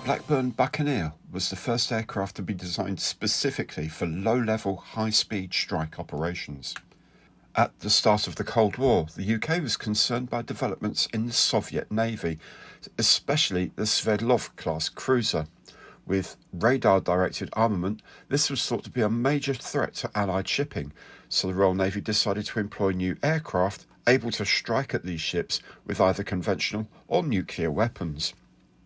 Blackburn Buccaneer was the first aircraft to be designed specifically for low-level, high-speed strike operations. At the start of the Cold War, the UK was concerned by developments in the Soviet Navy, especially the Sverdlov-class cruiser. With radar-directed armament, this was thought to be a major threat to Allied shipping, so the Royal Navy decided to employ new aircraft able to strike at these ships with either conventional or nuclear weapons.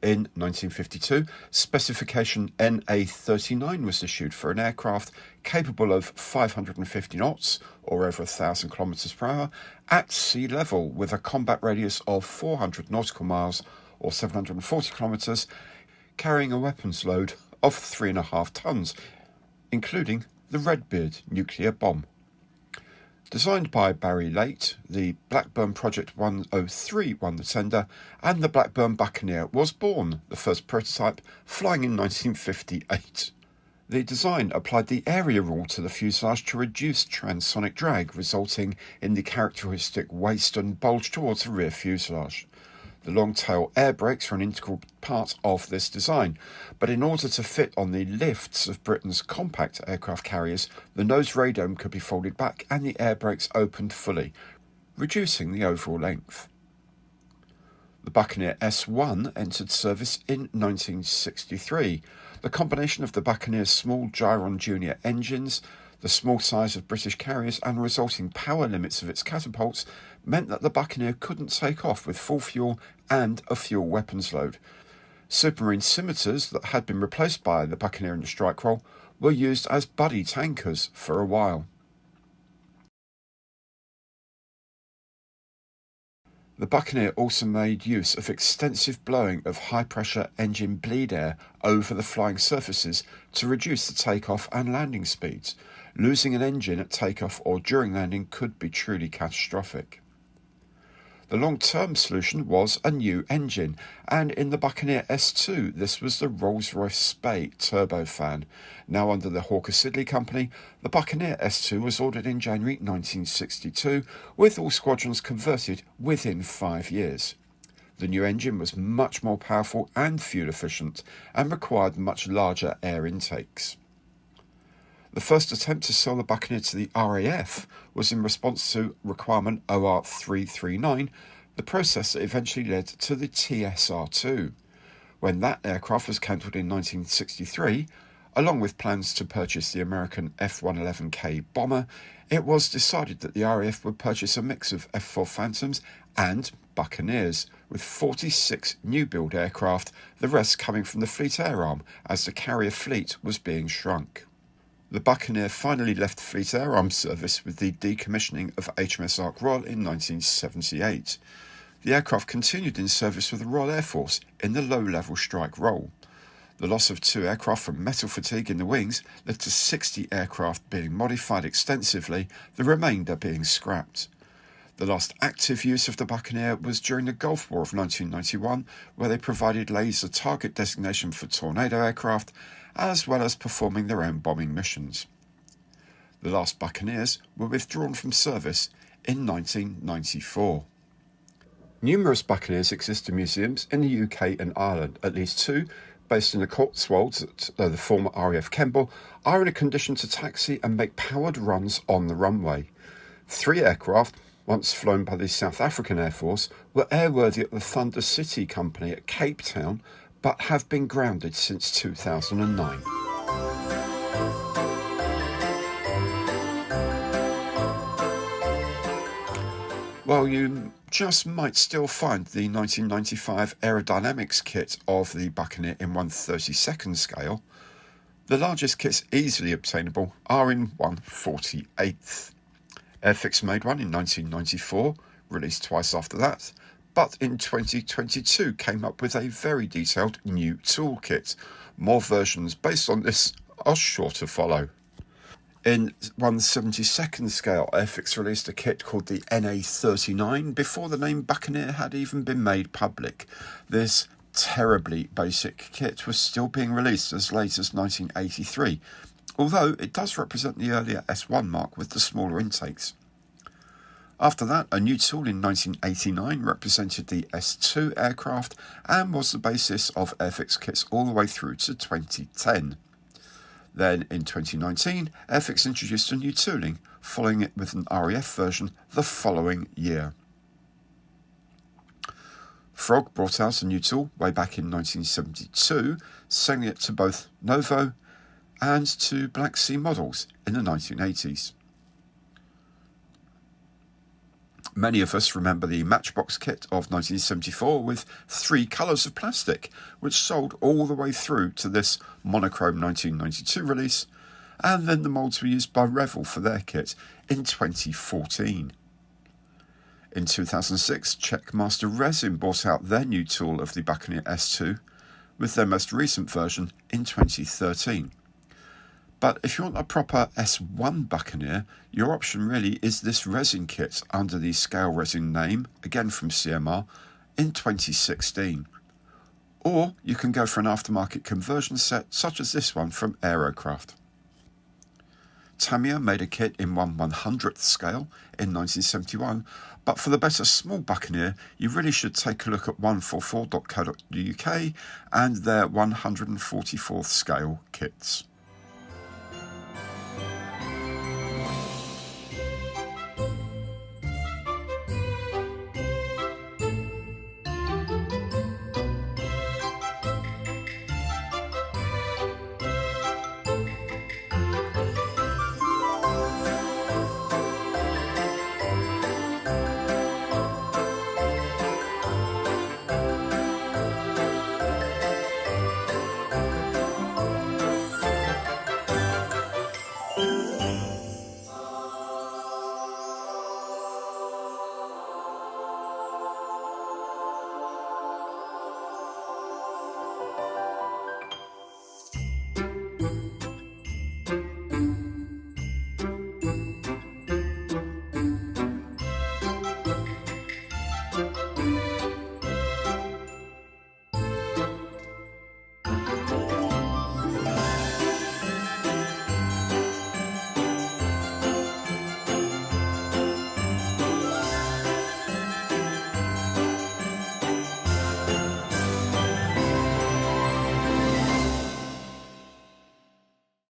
In 1952, specification NA-39 was issued for an aircraft capable of 550 knots, or over 1,000 kilometers per hour, at sea level with a combat radius of 400 nautical miles, or 740 kilometers, carrying a weapons load of 3.5 tons, including the Redbeard nuclear bomb. Designed by Barry Late, the Blackburn Project 103 won the tender, and the Blackburn Buccaneer was born, the first prototype, flying in 1958. The design applied the area rule to the fuselage to reduce transonic drag, resulting in the characteristic waist and bulge towards the rear fuselage. The long-tail air brakes are an integral part of this design, but in order to fit on the lifts of Britain's compact aircraft carriers, the nose radome could be folded back and the air brakes opened fully, reducing the overall length. The Buccaneer S1 entered service in 1963. The combination of the Buccaneer's small Gyron Junior engines, the small size of British carriers and resulting power limits of its catapults meant that the Buccaneer couldn't take off with full fuel and a fuel weapons load. Supermarine scimitars that had been replaced by the Buccaneer in the strike role were used as buddy tankers for a while. The Buccaneer also made use of extensive blowing of high-pressure engine bleed air over the flying surfaces to reduce the takeoff and landing speeds. Losing an engine at takeoff or during landing could be truly catastrophic. The long-term solution was a new engine, and in the Buccaneer S2 this was the Rolls-Royce Spey turbofan. Now under the Hawker Siddeley Company, the Buccaneer S2 was ordered in January 1962, with all squadrons converted within 5 years. The new engine was much more powerful and fuel efficient, and required much larger air intakes. The first attempt to sell the Buccaneer to the RAF was in response to requirement OR 339, the process that eventually led to the TSR-2. When that aircraft was cancelled in 1963, along with plans to purchase the American F-111K bomber, it was decided that the RAF would purchase a mix of F-4 Phantoms and Buccaneers, with 46 new-build aircraft, the rest coming from the Fleet Air Arm, as the carrier fleet was being shrunk. The Buccaneer finally left Fleet Air Arm service with the decommissioning of HMS Ark Royal in 1978. The aircraft continued in service with the Royal Air Force in the low-level strike role. The loss of 2 aircraft from metal fatigue in the wings led to 60 aircraft being modified extensively, the remainder being scrapped. The last active use of the Buccaneer was during the Gulf War of 1991, where they provided laser target designation for Tornado aircraft, as well as performing their own bombing missions. The last Buccaneers were withdrawn from service in 1994. Numerous Buccaneers exist in museums in the UK and Ireland. At least 2, based in the Cotswolds at the former RAF Kemble, are in a condition to taxi and make powered runs on the runway. 3 aircraft, once flown by the South African Air Force, were airworthy at the Thunder City Company at Cape Town, but have been grounded since 2009. While you just might still find the 1995 aerodynamics kit of the Buccaneer in 1/32nd scale, the largest kits easily obtainable are in 1/48th. Airfix made one in 1994, released twice after that, but in 2022 came up with a very detailed new toolkit. More versions based on this are sure to follow. In 1/72nd scale, Airfix released a kit called the NA-39 before the name Buccaneer had even been made public. This terribly basic kit was still being released as late as 1983, although it does represent the earlier S1 mark with the smaller intakes. After that, a new tool in 1989 represented the S2 aircraft and was the basis of Airfix kits all the way through to 2010. Then in 2019, Airfix introduced a new tooling, following it with an RAF version the following year. Frog brought out a new tool way back in 1972, selling it to both Novo and to Black Sea models in the 1980s. Many of us remember the Matchbox kit of 1974 with 3 colours of plastic, which sold all the way through to this monochrome 1992 release, and then the moulds were used by Revell for their kit in 2014. In 2006, Checkmaster Resin brought out their new tool of the Buccaneer S2, with their most recent version in 2013. But if you want a proper S1 Buccaneer, your option really is this resin kit under the Scale Resin name, again from CMR, in 2016. Or you can go for an aftermarket conversion set such as this one from Aerocraft. Tamiya made a kit in 1/100th scale in 1971, but for the better small Buccaneer, you really should take a look at 144.co.uk and their 144th scale kits.